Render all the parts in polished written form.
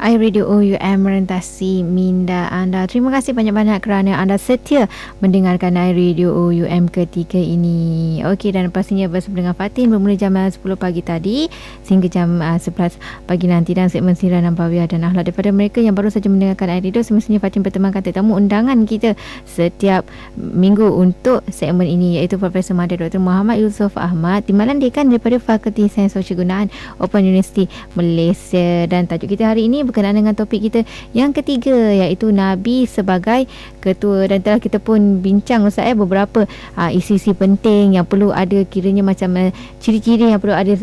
iRadio OUM merentasi minda anda. Terima kasih banyak-banyak kerana anda setia mendengarkan iRadio OUM ketiga ini. Okey, dan pastinya bersama dengan Fatin bermula jam 10 pagi tadi sehingga jam 11 pagi nanti, dan segmen Sirah Nabawiah dan Akhlak. Daripada mereka yang baru saja mendengarkan iRadio, semestinya Fatin pertemankan tetamu undangan kita setiap minggu untuk segmen ini, iaitu Profesor Mahdi Dr. Muhammad Yusof Ahmad, Timbalan Dekan daripada Fakulti Sains Sosial Gunaan Open University Malaysia. Dan tajuk kita hari ini berkenaan dengan topik kita yang ketiga, iaitu Nabi sebagai ketua. Dan telah kita pun bincang Ustaz beberapa isi-isi penting yang perlu ada, kiranya macam ciri-ciri yang perlu ada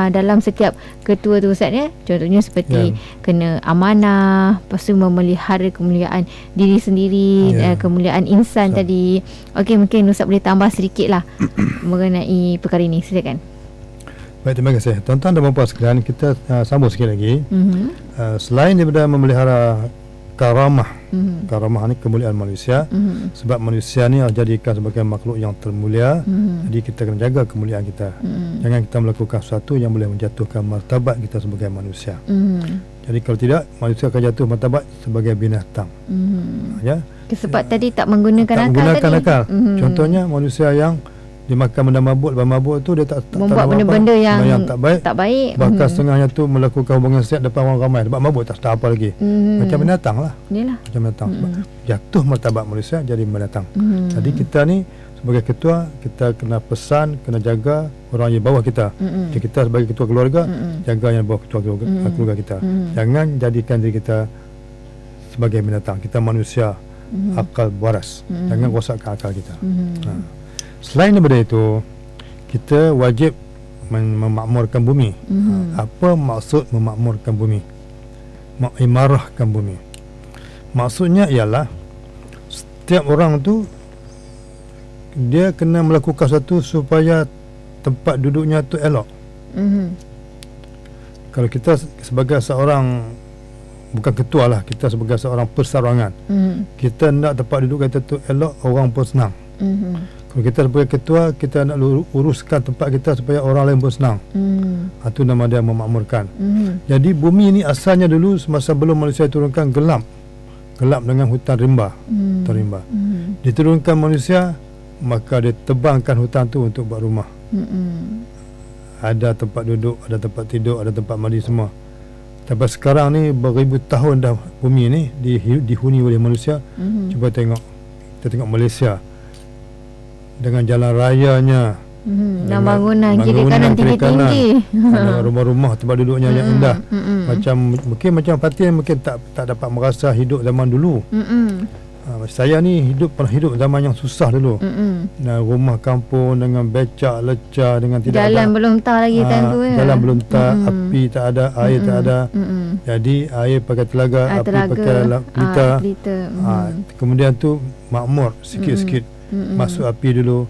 dalam setiap ketua tu Ustaz ya. Contohnya seperti kena amanah, lepas tu memelihara kemuliaan diri sendiri, kemuliaan insan tadi. Okey, mungkin Ustaz boleh tambah sedikit lah mengenai perkara ini. Silakan. Baik, terima kasih. Tuan-tuan dan puan-puan sekalian, kita sambung sikit lagi. Selain daripada memelihara karamah, karamah ni kemuliaan manusia, sebab manusia ni dijadikan sebagai makhluk yang termulia, jadi kita kena jaga kemuliaan kita. Jangan kita melakukan sesuatu yang boleh menjatuhkan martabat kita sebagai manusia. Jadi kalau tidak, manusia akan jatuh martabat sebagai binatang. Ya. Sebab tadi tak menggunakan akal. Contohnya manusia yang dia makan benda mabuk, lepas mabuk tu dia tak membuat benda-benda yang tak baik. Bahkan setengahnya tu melakukan hubungan seks depan orang ramai sebab mabuk, tak tahu apa lagi. Macam binatang lah. Macam binatang. Jatuh martabat manusia jadi binatang. Jadi kita ni sebagai ketua, kita kena pesan, kena jaga orang yang bawah kita. Jadi kita sebagai ketua keluarga, jaga yang bawah ketua keluarga kita. Jangan jadikan diri kita sebagai binatang. Kita manusia akal waras. Jangan rosakkan akal kita. Selain daripada itu, kita wajib memakmurkan bumi. Apa maksud memakmurkan bumi? Mengimarahkan bumi. Maksudnya ialah setiap orang tu dia kena melakukan sesuatu supaya tempat duduknya tu elok. Kalau kita sebagai seorang, bukan ketua lah, kita sebagai seorang perseorangan, kita nak tempat duduk kita tu elok, orang pun senang. Kalau kita sebagai ketua, kita nak uruskan tempat kita supaya orang lain pun senang. Itu nama dia memakmurkan. Jadi bumi ni asalnya dulu semasa belum manusia turunkan gelap dengan hutan rimba. Diturunkan manusia, maka dia tebangkan hutan tu untuk buat rumah. Ada tempat duduk, ada tempat tidur, ada tempat mandi semua. Tapi sekarang ni beribu tahun dah bumi ni dihuni oleh manusia. Cuba tengok, kita tengok Malaysia dengan jalan rayanya, dan bangunan kiri kanan tinggi-tinggi, rumah-rumah tempat duduknya yang indah. Macam Fatin mungkin tak dapat merasa hidup zaman dulu. Saya ni pernah hidup zaman yang susah dulu. Nah, rumah kampung dengan becak lecah, dengan tidak jalan ada, belum tak lagi tentu ya. Jalan belum tak, api tak ada, air tak ada. Jadi air pakai telaga, api pakai pelita. Kemudian tu makmur sikit-sikit. Masuk api dulu.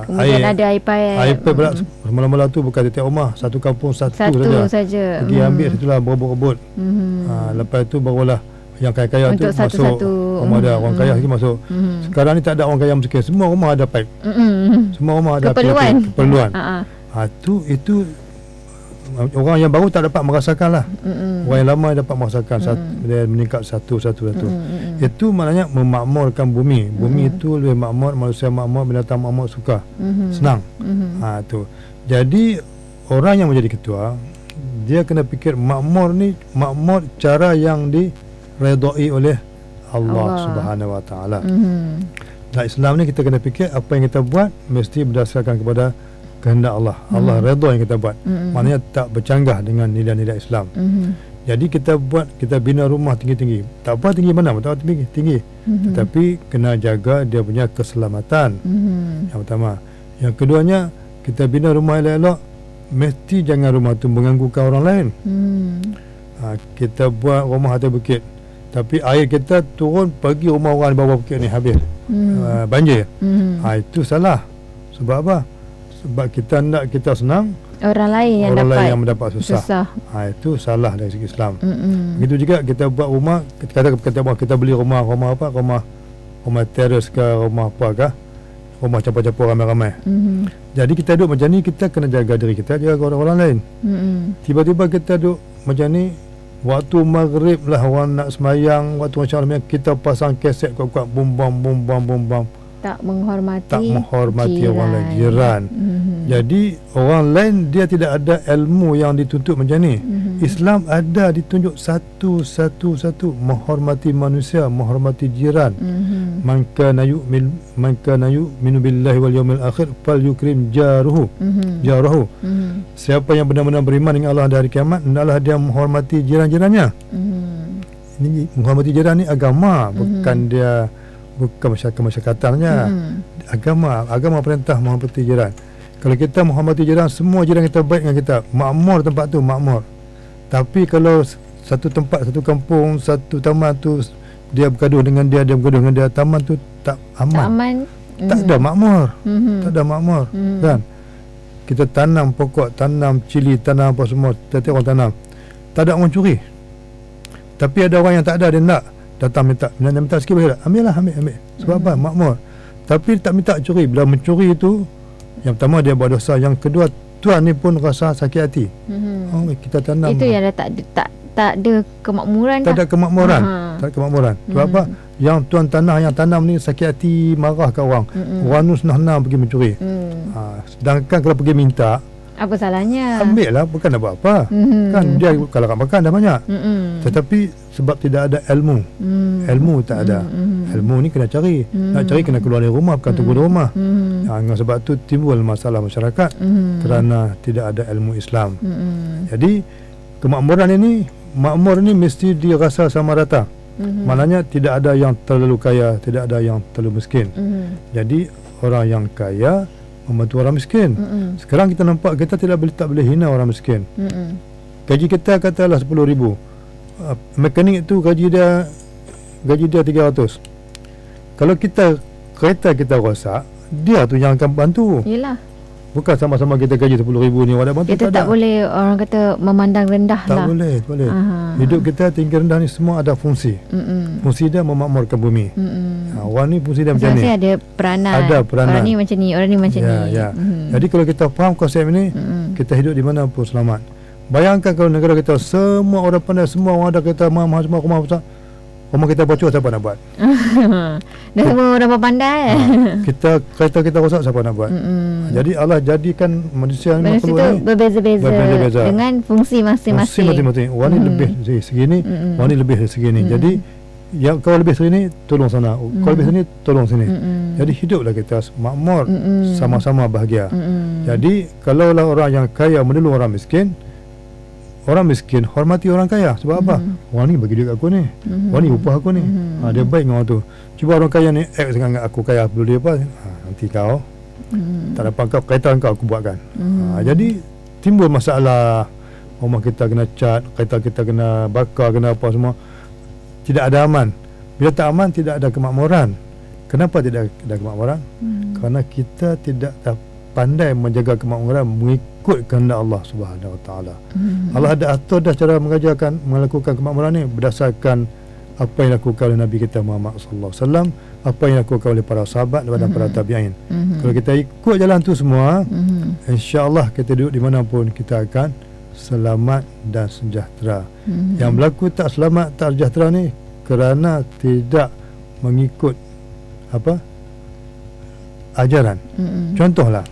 Kemudian ada air paip. Air paip pula malam-malam tu bukan tiap rumah, satu kampung satu saja. Pergi ambil situlah berebut-rebut. Lepas tu barulah yang kaya-kaya tu masuk. Rumah dia orang kaya lagi masuk. Sekarang ni tak ada orang kaya miskin, semua rumah ada paip. Semua rumah ada keperluan. Itu orang yang baru tak dapat merasakan lah. Orang yang lama dapat merasakan. Dia meningkat satu. Itu maknanya memakmurkan bumi. Bumi itu lebih makmur, manusia makmur, binatang makmur, suka, senang. Tu. Jadi orang yang menjadi ketua, dia kena fikir makmur ni, makmur cara yang diredai oleh Allah Subhanahu Wa Taala. Dalam Islam ni kita kena fikir apa yang kita buat mesti berdasarkan kepada kehendak Allah. Allah redha yang kita buat. Maknanya tak bercanggah dengan nilai-nilai Islam. Jadi kita bina rumah tinggi-tinggi. Tak apa tinggi mana, tak tinggi. Tetapi kena jaga dia punya keselamatan. Yang pertama. Yang keduanya, kita bina rumah elok-elok, mesti jangan rumah tu mengganggukan orang lain. Kita buat rumah atas bukit, tapi air kita turun pergi rumah orang di bawah bukit ni, habis. Banjir. Itu salah. Sebab apa? Sebab kita nak kita senang, orang lain yang mendapat susah. Itu salah dari segi Islam. Begitu juga kita buat rumah, kita beli rumah apa? Rumah teres ke, rumah apa ke? Rumah campur-campur ramai-ramai. Jadi kita duduk macam ni, kita kena jaga diri kita, jaga orang lain. Tiba-tiba kita duduk macam ni, Waktu maghrib lah orang nak semayang, waktu macam mana kita pasang kaset kuat-kuat, bum bam. Tak menghormati orang lain, jiran. Jadi orang lain dia tidak ada ilmu yang dituntut macam ni. Islam ada ditunjuk satu, menghormati manusia, menghormati jiran. Man kana yu'minu billahi wal yawmil akhir falyukrim jarahu. Siapa yang benar-benar beriman dengan Allah dan hari kiamat, hendaklah dia menghormati jiran-jirannya. Ini menghormati jiran ni agama, bukan masyarakatnya. Agama perintah menghormati jiran. Kalau kita menghormati jiran, semua jiran kita baik dengan kita, makmur tempat tu, makmur. Tapi kalau satu tempat, satu kampung, satu taman tu dia bergaduh dengan dia bergaduh dengan dia, taman tu tak aman. Tak ada makmur. Tak ada makmur, kan? Kita tanam pokok, tanam cili, tanam apa semua, tiap-tiap orang tanam. Tak ada orang curi. Tapi ada orang yang tak ada, dia nak datang minta sikit boleh tak? Ambil. Sebab apa? Makmur. Tapi tak minta curi. Bila mencuri itu, yang pertama dia buat dosa, yang kedua tuan ni pun rasa sakit hati. Kita tanam itu yang dah tak ada kemakmuran. Tak ada kemakmuran. Sebab apa? Yang tuan tanah yang tanam ni sakit hati, marah ke orang. Orang tu senang-senang pergi mencuri. Sedangkan kalau pergi minta, apa salahnya? Ambil lah, bukan nak buat apa. Kan dia kalau kat makan dah banyak. Tetapi sebab tidak ada ilmu. Ilmu tak ada. Ilmu ni kena cari. Nak cari kena keluar dari rumah, bukan tunggu di rumah. Dengan sebab tu timbul masalah masyarakat kerana tidak ada ilmu Islam. Jadi kemakmuran ini, makmur ni mesti dirasa sama rata. Maknanya tidak ada yang terlalu kaya, tidak ada yang terlalu miskin. Jadi orang yang kaya membantu orang miskin. Sekarang kita nampak kita tak boleh hina orang miskin. Gaji kita katalah 10,000. Mekanik itu gaji dia 300. Kalau kereta kita rosak, dia tu yang akan bantu. Yelah. Bukan sama-sama kita gaji 10,000 ni orang bantu. Kita tak boleh orang kata memandang rendah tak lah. Tak boleh. Hidup kita tinggi rendah ni semua ada fungsi. Fungsi dia memakmurkan bumi. Orang ni fungsi dia macam ni. Ada peranan. Orang ni macam ni, orang ni macam ni. Jadi kalau kita faham konsep ni, kita hidup di mana pun selamat. Bayangkan kalau negara kita semua orang pandai, semua orang ada kereta mahal, semua rumah besar, rumah kita bocor, siapa nak buat? Dan semua orang pandai. Kereta kita rosak, siapa nak buat? Jadi Allah jadikan manusia ni makhluk berbeza-beza dengan fungsi masing-masing. Orang ni lebih dari segini, orang ni lebih dari segini. Jadi yang kau lebih sini, tolong sana. Kau lebih sini, tolong sini. Jadi hiduplah kita makmur, sama-sama bahagia. Jadi kalaulah orang yang kaya menolong orang miskin, hormati orang kaya. Sebab apa? Orang ni bagi duit aku ni, orang ni upah aku ni. Dia baik dengan orang tu. Cuba orang kaya ni dengan aku kaya, perlu dia apa? Nanti kau tak dapat kau, kereta kau aku buatkan. Jadi timbul masalah. Rumah kita kena cat, kereta kita kena bakar, kena apa semua. Tidak ada aman. Bila tak aman, tidak ada kemakmuran. Kenapa tidak ada kemakmuran? Kerana kita tidak pandai menjaga kemakmuran mengikut kehendak Allah Subhanahu Wa Taala. Allah ada atur dah cara melakukan kemakmuran ni berdasarkan apa yang dilakukan oleh Nabi kita Muhammad sallallahu alaihi wasallam, apa yang dilakukan oleh para sahabat dan para tabi'in. Kalau kita ikut jalan tu semua, insya-Allah kita duduk di mana pun kita akan selamat dan sejahtera. Yang berlaku tak selamat, tak sejahtera ni kerana tidak mengikut ajaran. Contohlah,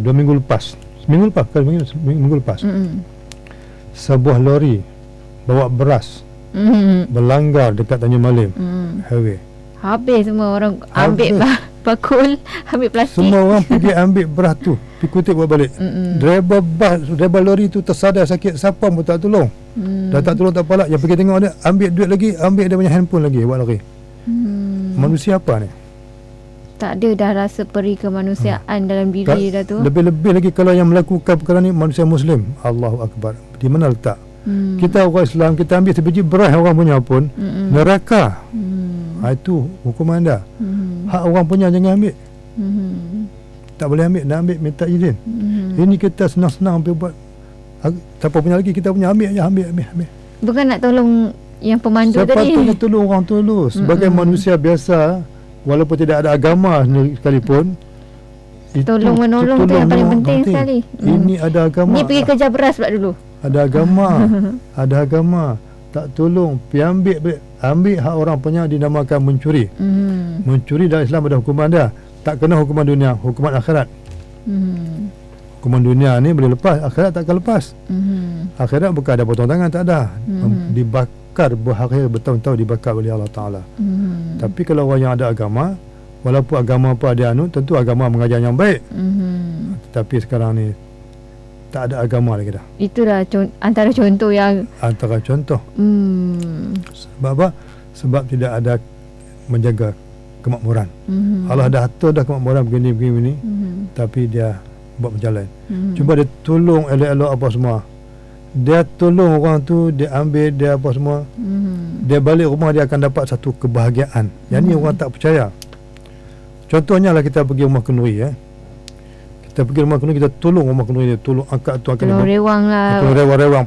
2 minggu lepas, sebuah lori bawa beras berlanggar dekat Tanjung Malim highway. Habis semua orang ambil bakul, ambil plastik. Semua orang pergi ambil beras tu, pergi kutip buat balik. Driver lori tu tersadar sakit, siapa pun tak tolong. Dah tak tolong tak apalah, yang pergi tengok dia, ambil duit lagi, ambil dia punya handphone lagi buat lori. Manusia apa ni? Tak ada dah rasa peri kemanusiaan dalam diri dah tu. Lebih-lebih lagi kalau yang melakukan perkara ni manusia Muslim. Allahu Akbar. Di mana letak? Kita orang Islam, kita ambil sebiji beras orang punya pun neraka. Itu hukuman anda. Hak orang punya jangan ambil. Tak boleh ambil, nak ambil minta izin. Ini kita senang-senang ambil buat. Siapa punya lagi, kita punya ambil je, ambil. Bukan nak tolong yang pemandu siapa tadi. Siapa tolong orang tolong. Sebagai manusia biasa, walaupun tidak ada agama sekalipun, tolong menolong tu yang paling penting sekali. Ini ada agama. Ni pergi kerja beras pula dulu. ada agama tak tolong, ambil hak orang punya, dinamakan mencuri. Mencuri dalam Islam ada hukuman dia. Tak kena hukuman dunia, hukuman akhirat. Hukuman dunia ni boleh lepas, akhirat takkan lepas. Akhirat bukan ada potong tangan, tak ada. Dibakar berhari bertahun-tahun, dibakar oleh Allah Ta'ala. Tapi kalau orang yang ada agama, walaupun agama apa dia anut, tentu agama mengajar yang baik. Tetapi sekarang ni tak ada agama lagi dah. Itulah antara contoh yang Sebab apa? Sebab tidak ada menjaga kemakmuran. Allah dah atur dah kemakmuran begini. Tapi dia buat berjalan. Cuba dia tolong elok-elok apa semua. Dia tolong orang tu, dia ambil dia apa semua. Dia balik rumah, dia akan dapat satu kebahagiaan. Yang ni orang tak percaya. Contohnya lah, kita pergi rumah kenduri. Kita pergi rumah kenduri, kita tolong rumah kenduri dia, tolong angkat tu, angkat tolong rewang lah, tolong rewang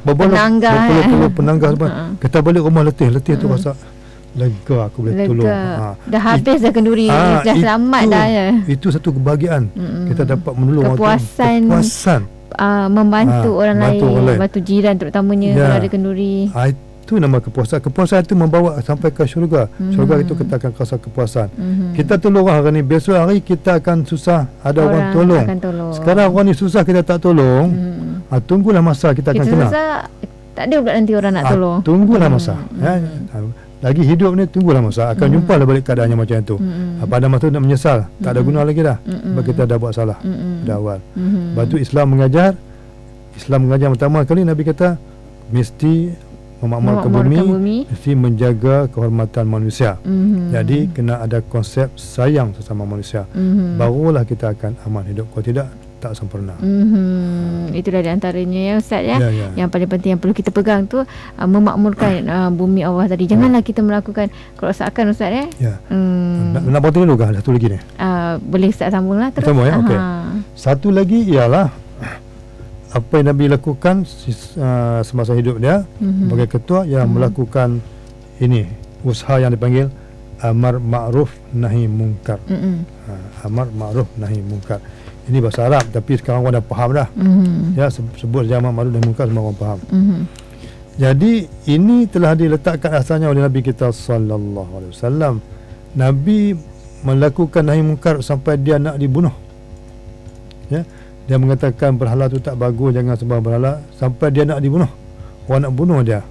penangga semua. Kita balik rumah letih tu rasa lega, aku boleh tolong. Dah habis dah kenduri, dah selamat dah ya. Itu satu kebahagiaan. Kita dapat menolong kepuasan membantu orang lain, bantu jiran terutamanya kalau ada kenduri. Itu nama kepuasan. Kepuasan itu membawa sampai ke syurga. Syurga itu kita akan rasa kepuasan. Kita tolong orang hari ni, besok hari kita akan susah, ada orang tolong. Sekarang orang ni susah, kita tak tolong. Tunggulah masa kita akan kena. Susah, tak ada pula nanti orang nak tolong. Tunggulah masa. Lagi hidup ni, tunggulah masa. Akan jumpalah balik keadaannya macam itu. Pada masa tu nak menyesal, tak ada guna lagi dah. Sebab kita dah buat salah dah awal. Lepas tu Islam mengajar pertama kali Nabi kata mesti memakmurkan bumi, mesti menjaga kehormatan manusia. Jadi kena ada konsep sayang sesama manusia. Barulah kita akan aman hidup. Kalau tidak, tak sempurna. Itulah di antaranya ya Ustaz ya. Yang paling penting yang perlu kita pegang tu memakmurkan bumi Allah tadi. Janganlah kita melakukan kerosakan Ustaz ya. Nak potong dulu kah? Satu lagi ni. Boleh Ustaz sambunglah terus. Sambung ya. Okey. Satu lagi ialah apa yang Nabi lakukan semasa hidup dia sebagai ketua, yang melakukan ini usaha yang dipanggil amar ma'ruf nahi munkar. Amar ma'ruf nahi munkar. Ini bahasa Arab tapi sekarang orang dah faham dah. Ya, sebut amar ma'ruf nahi munkar semua orang faham. Jadi ini telah diletakkan asalnya oleh Nabi kita sallallahu alaihi wasallam. Nabi melakukan nahi munkar sampai dia nak dibunuh. Ya. Dia mengatakan berhala tu tak bagus, jangan sembah berhala, sampai dia nak dibunuh. Orang nak bunuh dia.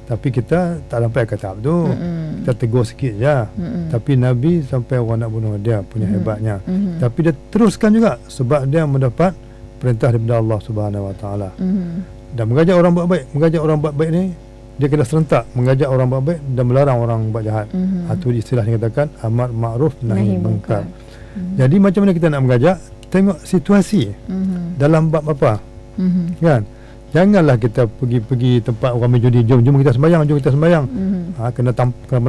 Tapi kita tak sampai ke tahap tu. Kita tegur sikit je. Tapi Nabi sampai orang nak bunuh dia, punya hebatnya. Tapi dia teruskan juga sebab dia mendapat perintah daripada Allah Subhanahu Wa Taala. Dan mengajak orang buat baik. Mengajak orang buat baik ni, dia kena serentak mengajak orang buat baik dan melarang orang buat jahat. Itu istilah yang dikatakan amar ma'ruf nahi munkar. Jadi macam mana kita nak mengajak? Tengok situasi dalam bab apa. Kan? Janganlah kita pergi tempat orang menjudi, jom kita sembahyang, kena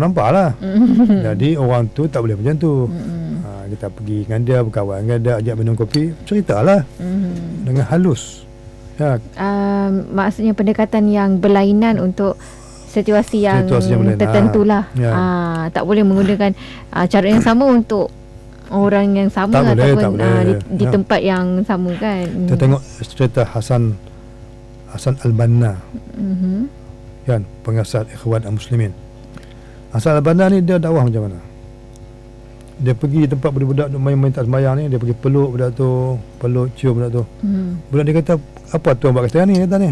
nampak lah. Jadi orang tu tak boleh macam tu. Kita pergi dengan dia, berkawan dengan dia, ajak minum kopi, ceritalah dengan halus. Maksudnya pendekatan yang berlainan untuk situasi yang tertentu lah. Tak boleh menggunakan cara yang sama untuk orang yang sama tak ataupun boleh. Di tempat yang sama kan. Kita tengok cerita Hasan Al-Banna, kan, pengasas Ikhwan Muslimin. Hasan Al-Banna ni dia dakwah macam mana? Dia pergi di tempat budak-budak main-main tak sembahyang ni, dia pergi peluk budak tu, cium budak tu. Budak dia kata, apa tuan buat kat saya ni? Kata ni,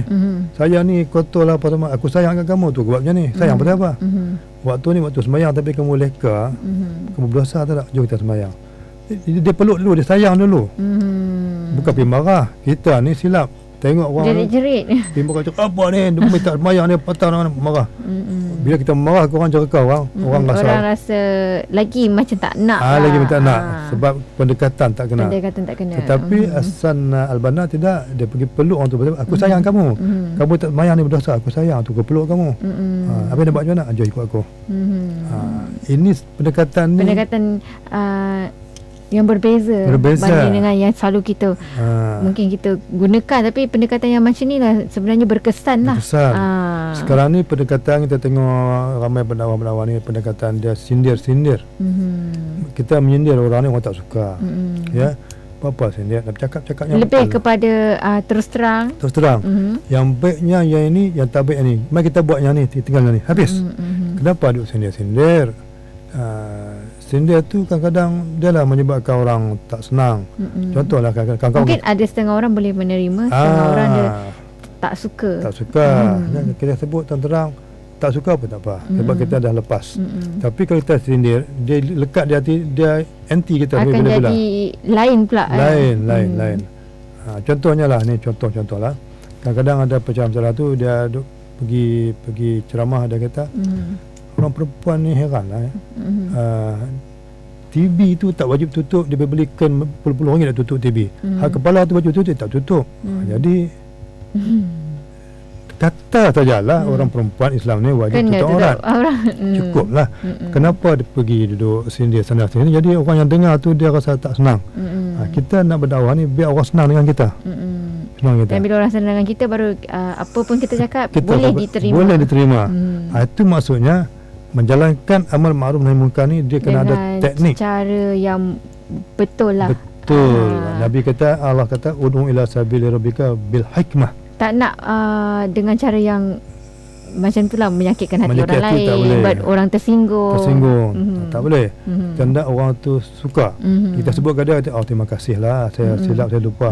saya ni kotor lah apa semua, aku sayang kat kamu tu, aku buat macam ni. Sayang pasal apa? Waktu ni waktu sembahyang tapi kamu leka, kamu berdosa tak? Jom kita sembahyang. Dia peluk dulu, dia sayang dulu. Bukan pergi marah. Kita ni silap. Tengok orang jerit-jerit. Pergi marah, apa ni? Dia minta sembahyang ni, patah orang marah. Bila kita marah, orang cakap orang rasa lagi macam tak nak. Lagi macam tak nak. Sebab pendekatan tak kena. Tetapi Hasan Al-Banna tidak. Dia pergi peluk orang tu. Aku sayang kamu. Kamu tak sembahyang ni berdosa. Aku sayang tu. Aku peluk kamu. Apa yang nak buat macam mana? Jom ikut aku. Ini pendekatan ni. Yang berbeza berbanding dengan yang selalu kita mungkin kita gunakan, tapi pendekatan yang macam ni lah sebenarnya berkesan lah. Sekarang ni pendekatan kita tengok ramai pendakwah-pendakwah ni, pendekatan dia sindir-sindir. Kita menyindir orang ni, orang tak suka. Ya, Apa sindir? Nak cakap yang lebih betul. Kepada terus terang. Terus terang. Yang baiknya yang ini, yang tak baik yang ni. Mari kita buat yang ni, tinggal yang ni. Habis. Kenapa duk sindir-sindir? Sindir tu kadang-kadang dia lah menyebabkan orang tak senang. Contohlah kadang-kadang mungkin ada setengah orang boleh menerima, setengah orang dia tak suka. Tak suka. Kita sebut terang, tak suka apa tak apa, sebab kita dah lepas. Tapi kalau kita sindir, dia lekat di hati, dia anti kita akan bila-bila. Jadi lain pula. Lain. Contohnya lah, ni contoh lah. Kadang-kadang ada penceramah tu, dia duk pergi ceramah, dia kata orang perempuan ni heran lah. TV tu tak wajib tutup, dia belikan puluh-puluh ringgit nak tutup TV. Hak kepala tu wajib tutup, dia tak tutup. Jadi kata sajalah orang perempuan Islam ni wajib tutup aurat. Cukuplah. Kenapa dia pergi duduk sindir sana sini? Jadi orang yang dengar tu dia rasa tak senang. Kita nak berdakwah ni biar orang senang dengan kita. Senang kita. Dan bila orang senang dengan kita, baru apa pun kita cakap boleh diterima. Boleh diterima. Itu maksudnya menjalankan amal ma'ruf nahi munkar ni dia kena ada teknik, cara yang betul lah. Betul. Nabi kata, Allah kata ud'u ila sabili rabbika bil hikmah. Tak nak dengan cara yang macam itulah menyakitkan hati orang lain, buat orang tersinggung. Tak boleh. Tanda orang tu suka. Kita sebut kat dia, terima kasih lah, saya silap, saya lupa.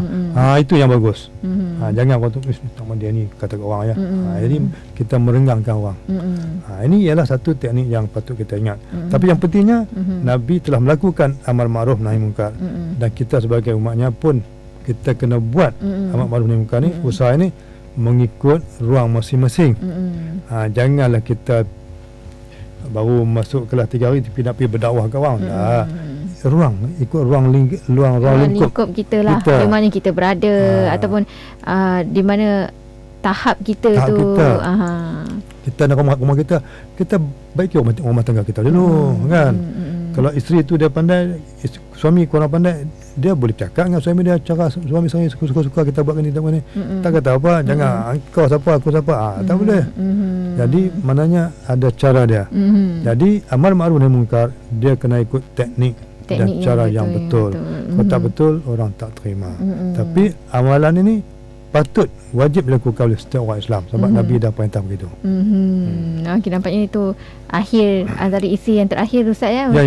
Itu yang bagus. Jangan orang tu dia ni kata orang ya. Jadi kita merenggangkan orang. Ini ialah satu teknik yang patut kita ingat. Tapi yang pentingnya Nabi telah melakukan amal ma'ruf nahi munkar, dan kita sebagai umatnya pun kita kena buat amal ma'ruf nahi munkar ni, usaha ni mengikut ruang masing-masing. Janganlah kita baru masuk kelas 3 hari tapi nak pergi berdakwah ke orang. Ruang, ikut ruang lingkup kita lah, di mana kita berada, ataupun di mana tahap kita tu. Kita nak rumah kita baiki rumah tangga kita dulu, kan. Kalau isteri tu dia pandai, suami kurang pandai, dia boleh cakap dengan suami dia, cara suami saya suka-suka kita buat ni, tak kata apa, jangan kau siapa aku siapa, tak boleh. Jadi maknanya ada cara dia. Jadi amal ma'ruf nahi munkar dia kena ikut teknik dan cara yang betul. Kalau tak betul, orang tak terima. Tapi amalan ini patut wajib dilakukan oleh setiap orang Islam, sebab Nabi dah perintah begitu. Okey, nampaknya itu akhir antara isi yang terakhir Ustaz ya, untuk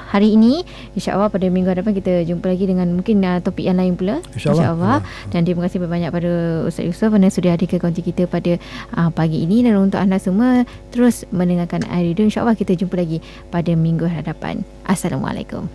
hari ini. InsyaAllah pada minggu hadapan kita jumpa lagi dengan mungkin topik yang lain pula, InsyaAllah. Dan terima kasih banyak pada Ustaz Yusof kerana sudah hadir ke konti kita pada pagi ini. Dan untuk anda semua terus mendengarkan iRadio, InsyaAllah kita jumpa lagi pada minggu hadapan. Assalamualaikum.